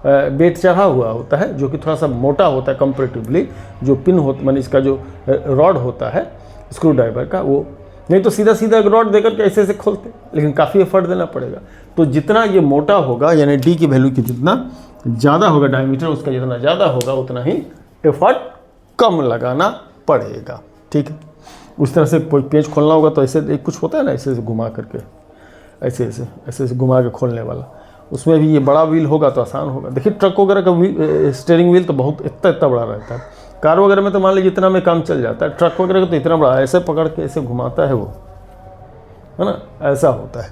बेट चढ़ा हुआ होता है, जो कि थोड़ा सा मोटा होता है कंपेरेटिवली। जो पिन होता माने इसका जो रॉड होता है स्क्रू ड्राइवर का, वो नहीं तो सीधा सीधा एक रॉड देकर के ऐसे खोलते, लेकिन काफ़ी एफर्ट देना पड़ेगा। तो जितना ये मोटा होगा, यानी डी की वैल्यू की जितना ज़्यादा होगा, डायमीटर उसका जितना ज़्यादा होगा, उतना ही एफर्ट कम लगाना पड़ेगा। ठीक है, उस तरह से कोई पेज खोलना होगा तो ऐसे कुछ होता है ना, ऐसे घुमा करके ऐसे घुमा के खोलने वाला, उसमें भी ये बड़ा व्हील होगा तो आसान होगा। देखिए ट्रक वगैरह का स्टीयरिंग व्हील तो बहुत इतना बड़ा रहता है, कार वगैरह में तो मान लीजिए इतना में काम चल जाता है, ट्रक वगैरह का तो इतना बड़ा, ऐसे पकड़ के ऐसे घुमाता है वो, है ना, ऐसा होता है।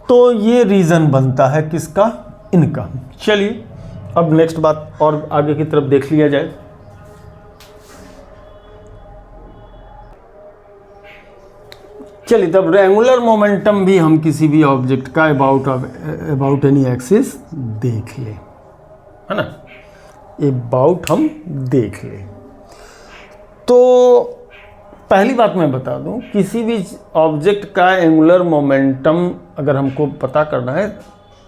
तो ये रीज़न बनता है किसका, इनका। चलिए अब नेक्स्ट बात और आगे की तरफ देख लिया जाए। चलिए, तब एंगुलर मोमेंटम भी हम किसी भी ऑब्जेक्ट का अबाउट एनी एक्सिस देख लें, है ना, अबाउट हम देख लें। तो पहली बात मैं बता दूं, किसी भी ऑब्जेक्ट का एंगुलर मोमेंटम अगर हमको पता करना है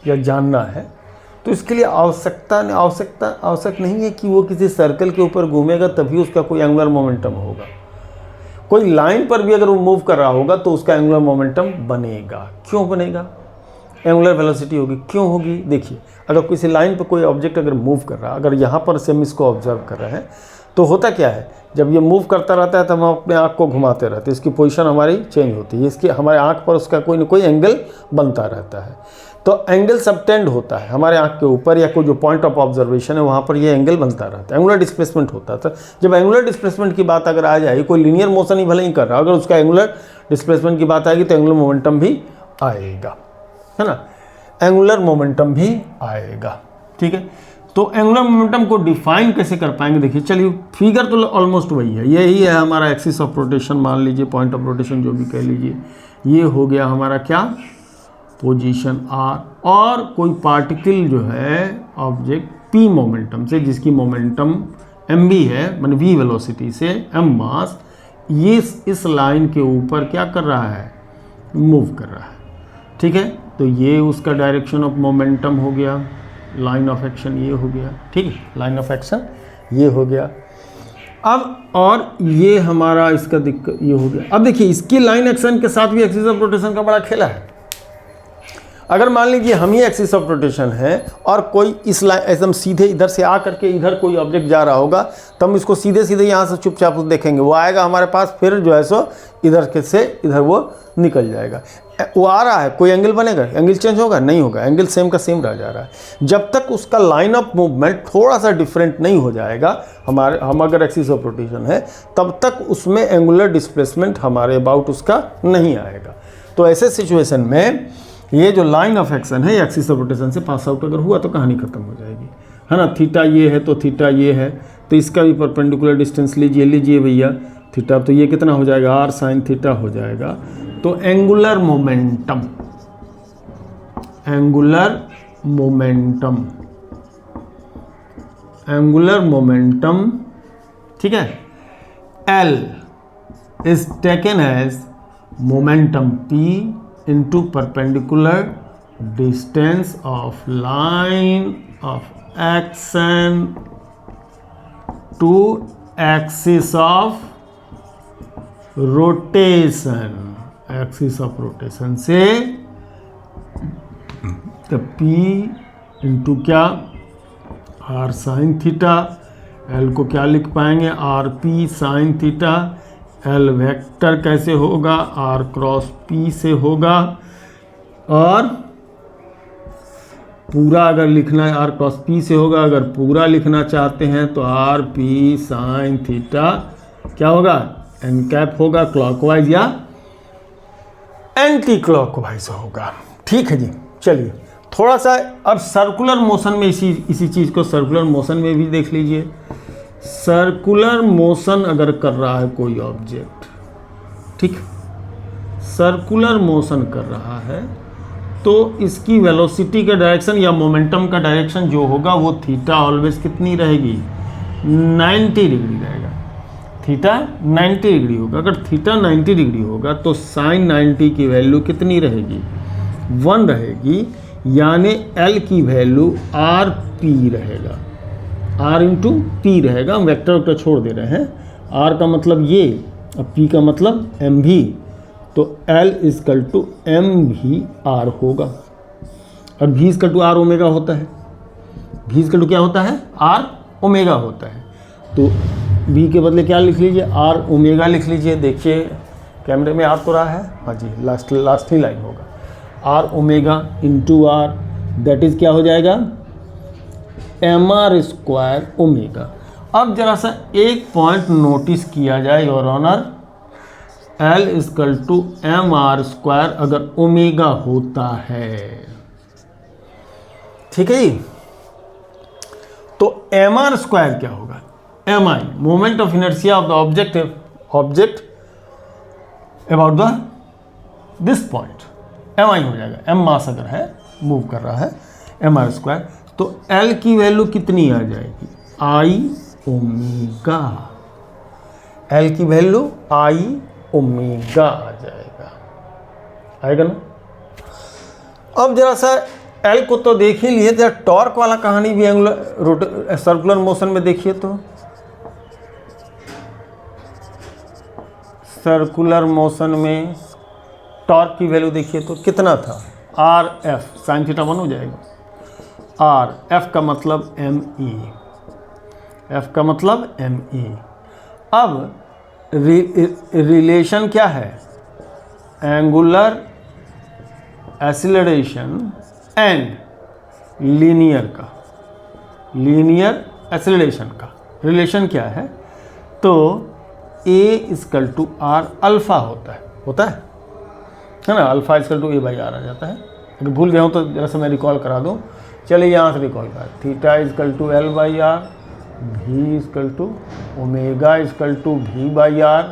या जानना है तो इसके लिए आवश्यक नहीं है कि वो किसी सर्कल के ऊपर घूमेगा तभी उसका कोई एंगुलर मोमेंटम होगा। कोई लाइन पर भी अगर वो मूव कर रहा होगा तो उसका एंगुलर मोमेंटम बनेगा। क्यों बनेगा? एंगुलर वेलोसिटी होगी। क्यों होगी? देखिए, अगर किसी लाइन पर कोई ऑब्जेक्ट अगर मूव कर रहा है, अगर यहाँ पर से हम इसको ऑब्जर्व कर रहे हैं तो होता क्या है, जब ये मूव करता रहता है तो हम अपने आँख को घुमाते रहते हैं, इसकी पोजीशन हमारी चेंज होती है, इसकी हमारे आँख पर उसका कोई ना कोई एंगल बनता रहता है। तो एंगल सबटेंड होता है हमारे आँख के ऊपर, या कोई जो पॉइंट ऑफ ऑब्जर्वेशन है वहाँ पर ये एंगल बनता रहता है, एंगुलर डिस्प्लेसमेंट होता है। तो जब एंगुलर डिस्प्लेसमेंट की बात अगर आ जाए, कोई लीनियर मोशन ही भले ही कर रहा, अगर उसका एंगुलर डिस्प्लेसमेंट की बात आएगी तो एंगुलर मोमेंटम भी आएगा, है ना, एंगुलर मोमेंटम भी आएगा। ठीक है, तो एंगुलर मोमेंटम को डिफाइन कैसे कर पाएंगे? देखिए, चलिए, फिगर तो ऑलमोस्ट वही है, यही है हमारा एक्सिस ऑफ रोटेशन, मान लीजिए पॉइंट ऑफ रोटेशन जो भी कह लीजिए, ये हो गया हमारा क्या, पोजीशन आर, और कोई पार्टिकल जो है ऑब्जेक्ट पी मोमेंटम से, जिसकी मोमेंटम एम बी है, मान वी वेलोसिटी से एम मास, ये इस लाइन के ऊपर क्या कर रहा है, मूव कर रहा है। ठीक है, तो ये उसका डायरेक्शन ऑफ मोमेंटम हो गया, लाइन ऑफ एक्शन ये हो गया। ठीक है, लाइन ऑफ एक्शन ये हो गया। अब और ये हमारा इसका दिक्कत ये हो गया। अब देखिए, इसकी लाइन एक्शन के साथ भी एक्सिस ऑफ रोटेशन का बड़ा खेला है। अगर मान लीजिए हम ही एक्सिस ऑफ रोटेशन है और कोई इस लाइन एकदम सीधे इधर से आ करके इधर कोई ऑब्जेक्ट जा रहा होगा, तो हम इसको सीधे सीधे यहाँ से चुपचाप देखेंगे, वो आएगा हमारे पास, फिर जो है सो इधर के से इधर वो निकल जाएगा। वो आ रहा है, कोई एंगल बनेगा, एंगल चेंज होगा? नहीं होगा, एंगल सेम का सेम रह जा रहा है। जब तक उसका लाइन ऑफ मूवमेंट थोड़ा सा डिफरेंट नहीं हो जाएगा, हम अगर एक्सिस ऑफ रोटेशन है, तब तक उसमें एंगुलर डिस्प्लेसमेंट हमारे अबाउट उसका नहीं आएगा। तो ऐसे सिचुएशन में ये जो लाइन ऑफ एक्शन है एक्सिस ऑफ रोटेशन से पास आउट अगर हुआ तो कहानी खत्म हो जाएगी, है ना। थीटा ये है तो थीटा ये है, तो इसका भी परपेंडिकुलर डिस्टेंस लीजिए भैया, थीटा, तो ये कितना हो जाएगा, आर साइन थीटा हो जाएगा। तो एंगुलर मोमेंटम, एंगुलर मोमेंटम, ठीक है, L is taken as momentum P into perpendicular distance of line of action to axis of rotation, axis of rotation से तो P इंटू क्या, R साइन थीटा, L को क्या लिख पाएंगे, R P sine theta, L vector कैसे होगा, are cross P से होगा, और पूरा अगर लिखना है आर क्रॉस पी से होगा, अगर पूरा लिखना चाहते हैं तो आर पी साइन थीटा क्या होगा, एन कैप होगा, क्लॉकवाइज या एंटी क्लॉकवाइज होगा। ठीक है जी, चलिए थोड़ा सा अब सर्कुलर मोशन में इसी चीज़ को सर्कुलर मोशन में भी देख लीजिए। सर्कुलर मोशन अगर कर रहा है कोई ऑब्जेक्ट, ठीक, सर्कुलर मोशन कर रहा है तो इसकी वेलोसिटी का डायरेक्शन या मोमेंटम का डायरेक्शन जो होगा वो थीटा ऑलवेज कितनी रहेगी, 90 डिग्री रहेगा। थीटा 90 डिग्री होगा। अगर थीटा 90 डिग्री होगा तो साइन 90 की वैल्यू कितनी रहेगी, 1 रहेगी, यानी एल की वैल्यू आर पी रहेगा, आर इंटू पी रहेगा। हम वेक्टर छोड़ दे रहे हैं, आर का मतलब ये और पी का मतलब एम भी, तो एल इजकल टू एम भी आर होगा। और भी इजकल टू आर ओमेगा होता है, भी इजकल टू क्या होता है, आर ओमेगा होता है। तो बी के बदले क्या लिख लीजिए, आर ओमेगा लिख लीजिए। देखिए कैमरे में आ तो रहा है, हाँ जी, लास्ट ही लाइन होगा, R omega into R, that is क्या हो जाएगा, एम आर स्क्वायर ओमेगा। अब जरा सा एक पॉइंट नोटिस किया जाए your honour, L is equal to M R square अगर ओमेगा होता है, ठीक है जी, तो एम आर स्क्वायर क्या होगा, M I moment of inertia of the object about the this point M I हो जाएगा, एम मास अगर है मूव कर रहा है एम आर स्क्वायर, तो एल की वैल्यू कितनी आ जाएगी, आई ओमेगा, एल की वैल्यू आई ओमेगा आ जाएगा, आएगा ना। अब जरा सा एल को तो देख ही लिए, जरा टॉर्क वाला कहानी भी एंगुलर सर्कुलर मोशन में देखिए, तो सर्कुलर मोशन में टॉर्क की वैल्यू देखिए तो कितना था, आर एफ साइन थीटा 1 हो जाएगा, आर एफ का मतलब एम ई, एफ का मतलब एम ई। अब रिलेशन क्या है, एंगुलर एक्सीलरेशन एंड लीनियर का, लीनियर एक्सीलरेशन का रिलेशन क्या है, तो A equal to R alpha होता है ना, alpha equal to A by R आ जाता है। अगर भूल गया हूँ तो जरा सा मैं रिकॉल करा दूँ, चलिए यहाँ से रिकॉल करा, theta equal to L by R, V equal to omega equal to V by R,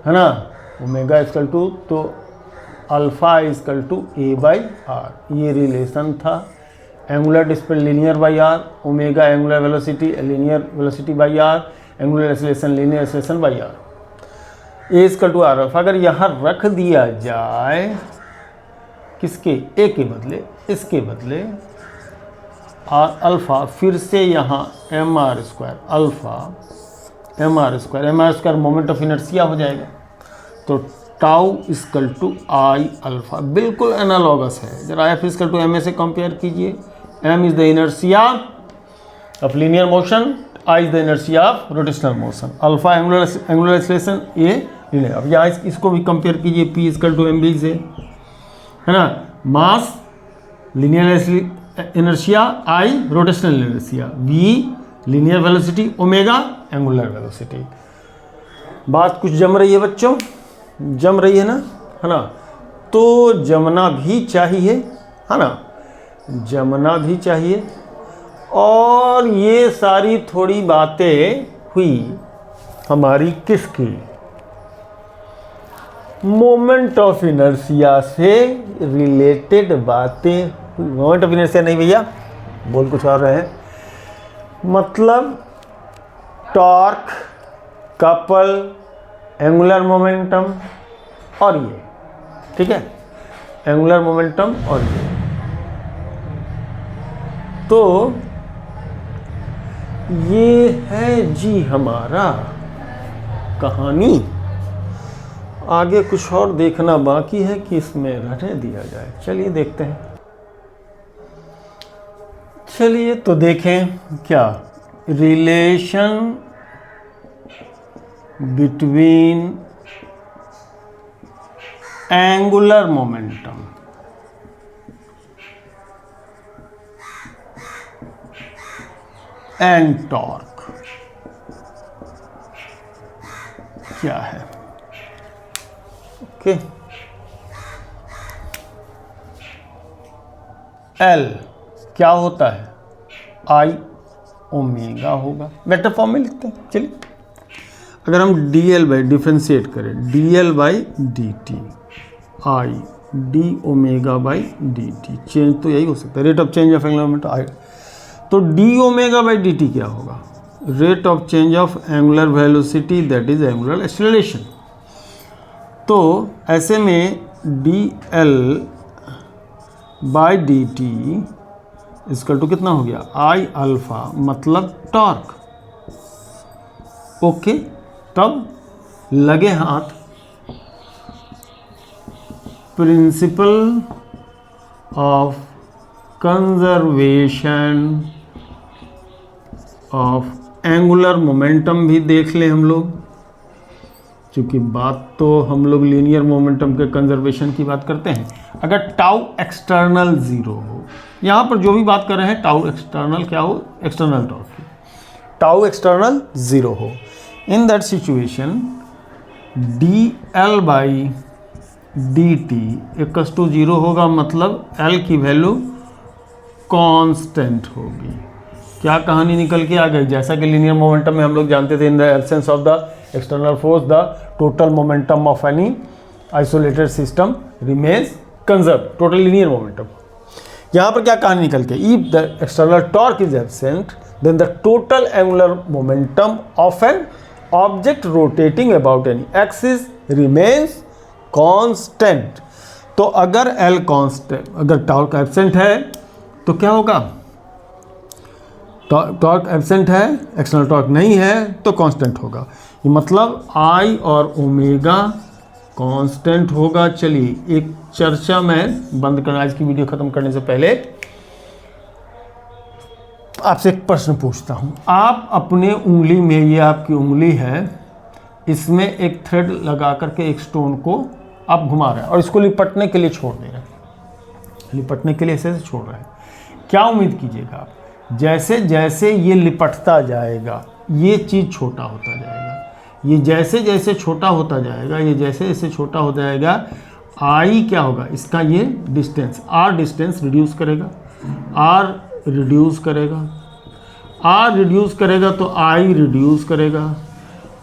है ना, ओमेगा इक्वल टू तो alpha equal to A by R, ये रिलेशन था। Angular displacement linear by R, omega angular velocity linear velocity by R, angular acceleration linear acceleration by R, A equal to R alpha. अगर यहाँ रख दिया जाए किसके, ए के बदले, इसके बदले आर अल्फा, फिर से यहाँ M R square alpha, M R square moment of inertia हो जाएगा, तो tau equal to I alpha, बिल्कुल एनालॉगस है। जरा F equal to M A से कंपेयर कीजिए, M is the inertia of linear motion, I is the inertia of rotational motion, alpha angular acceleration, A linear. अब यहाँ इसको भी compare कीजिए, P equal to M V से, है ना, मास लीनियर इनर्शिया, आई rotational inertia, V linear velocity, omega angular velocity. बात कुछ जम रही है बच्चों, जम रही है ना, तो जमना भी चाहिए, है ना, जमना भी चाहिए। और ये सारी थोड़ी बातें हुई हमारी किसकी, मोमेंट ऑफ इनर्शिया से रिलेटेड बातें हुई। मोमेंट ऑफ इनर्शिया नहीं भैया, बोल कुछ और रहे हैं, मतलब टॉर्क, कपल, एंगुलर मोमेंटम और ये, ठीक है, एंगुलर मोमेंटम और ये, तो ये है जी हमारा कहानी। आगे कुछ और देखना बाकी है कि इसमें रहने दिया जाए, चलिए देखते हैं। चलिए तो देखें क्या relation between angular momentum and torque क्या है। ओके, एल क्या होता है, आई ओमेगा होगा, वेक्टर फॉर्म में लिखते हैं। चलिए अगर हम डी एल बाई डिफ्रेंशिएट करें, D L by D T, I D omega by D T, change तो यही हो सकता है, rate of change of angular momentum I, तो D omega by D T क्या होगा, rate of change of angular velocity that is angular acceleration. तो ऐसे में D L by D T इसका टू कितना हो गया, आई अल्फा, मतलब टॉर्क। ओके, तब लगे हाथ, principle of conservation of angular momentum भी देख लें हम लोग, क्योंकि बात तो हम लोग लीनियर मोमेंटम के कंजर्वेशन की बात करते हैं। अगर टाउ एक्सटर्नल ज़ीरो हो, यहाँ पर जो भी बात कर रहे हैं टाउ एक्सटर्नल क्या हो, एक्सटर्नल टॉर्क की, टाउ एक्सटर्नल ज़ीरो हो, in that situation D L by D T equals to zero होगा, मतलब एल की वैल्यू कांस्टेंट होगी। क्या कहानी निकल के आ गई, जैसा कि लीनियर मोमेंटम में हम लोग जानते थे, in the absence of the external force the total momentum of any isolated system remains conserve, total linear momentum. यहाँ पर क्या कहानी निकल के, if the external torque is absent then the total angular momentum of an object rotating about any axis remains constant. तो अगर L constant, अगर torque absent है तो क्या होगा, टॉर्क एब्सेंट है, एक्सटर्नल टॉर्क नहीं है तो कांस्टेंट होगा। ये मतलब आई और ओमेगा कांस्टेंट होगा। चलिए एक चर्चा मैं बंद करना, आज की वीडियो खत्म करने से पहले आपसे एक प्रश्न पूछता हूँ। आप अपने उंगली में, ये आपकी उंगली है, इसमें एक थ्रेड लगा करके एक स्टोन को आप घुमा रहे हैं और इसको लिपटने के लिए छोड़ दे रहे हैं, लिपटने के लिए ऐसे छोड़ रहे हैं। क्या उम्मीद कीजिएगा आप, जैसे जैसे ये लिपटता जाएगा ये चीज़ छोटा होता जाएगा, ये जैसे जैसे छोटा होता जाएगा, ये जैसे जैसे छोटा हो जाएगा, आई क्या होगा, इसका ये डिस्टेंस आर डिस्टेंस रिड्यूस करेगा, आर रिड्यूस करेगा, आर रिड्यूस करेगा तो आई रिड्यूस करेगा,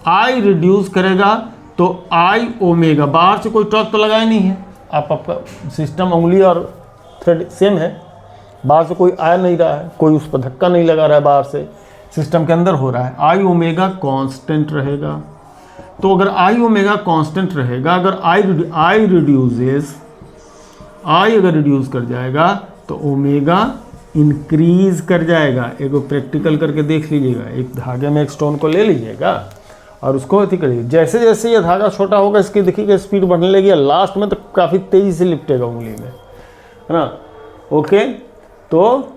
आई रिड्यूस करेगा तो आई ओमेगा, बाहर से कोई टॉर्क तो लगाया नहीं है, आपका सिस्टम उंगली और थ्रेड सेम है, बाहर से कोई आ नहीं रहा है, कोई उस पर धक्का नहीं लगा रहा है, बाहर से सिस्टम के अंदर हो रहा है, आई ओमेगा कांस्टेंट रहेगा। तो अगर आई ओमेगा कांस्टेंट रहेगा, अगर आई रिड्यूसेस, आई अगर रिड्यूस कर जाएगा तो ओमेगा इंक्रीज कर जाएगा। एक प्रैक्टिकल करके देख लीजिएगा, एक धागे में एक स्टोन को ले लीजिएगा और उसको अति करिए, जैसे जैसे ये धागा छोटा होगा इसकी देखिएगा स्पीड बढ़ने लगेगी, लास्ट में तो काफ़ी तेज़ी से लिपटेगा उंगली में, है ना। ओके, तो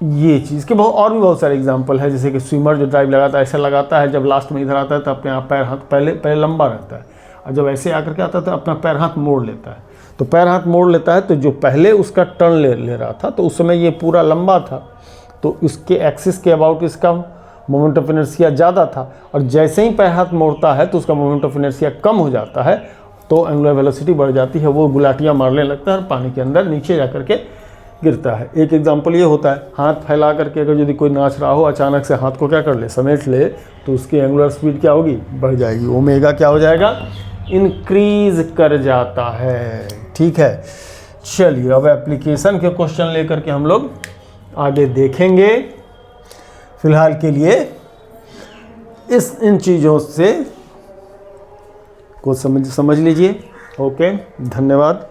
ये चीज़ के बहुत और भी बहुत सारे एग्जांपल है, जैसे कि स्विमर जो ड्राइव लगाता है ऐसा लगाता है, जब लास्ट में इधर आता है तो अपने आप पैर हाथ पहले लंबा रहता है और जब ऐसे आकर के आता है तो अपना पैर हाथ मोड़ लेता है, तो पैर हाथ मोड़ लेता है तो जो पहले उसका टर्न ले रहा था तो उस समय ये पूरा लंबा था, तो इसके एक्सिस के अबाउट इसका मोमेंट ऑफ इनर्शिया ज़्यादा था, और जैसे ही पैर हाथ मोड़ता है तो उसका मोमेंट ऑफ इनर्शिया कम हो जाता है, तो एंगुलर वेलोसिटी बढ़ जाती है, वो गुलाटियाँ मारने लगता है और पानी के अंदर नीचे जा करके गिरता है। एक एग्जांपल ये होता है, हाथ फैला करके अगर यदि कोई नाच रहा हो, अचानक से हाथ को क्या कर ले, समेट ले, तो उसकी एंगुलर स्पीड क्या होगी, बढ़ जाएगी, ओमेगा क्या हो जाएगा, इंक्रीज कर जाता है। ठीक है, चलिए अब एप्लीकेशन के क्वेश्चन लेकर के हम लोग आगे देखेंगे। फिलहाल के लिए इन चीज़ों से को समझ लीजिए। ओके, धन्यवाद।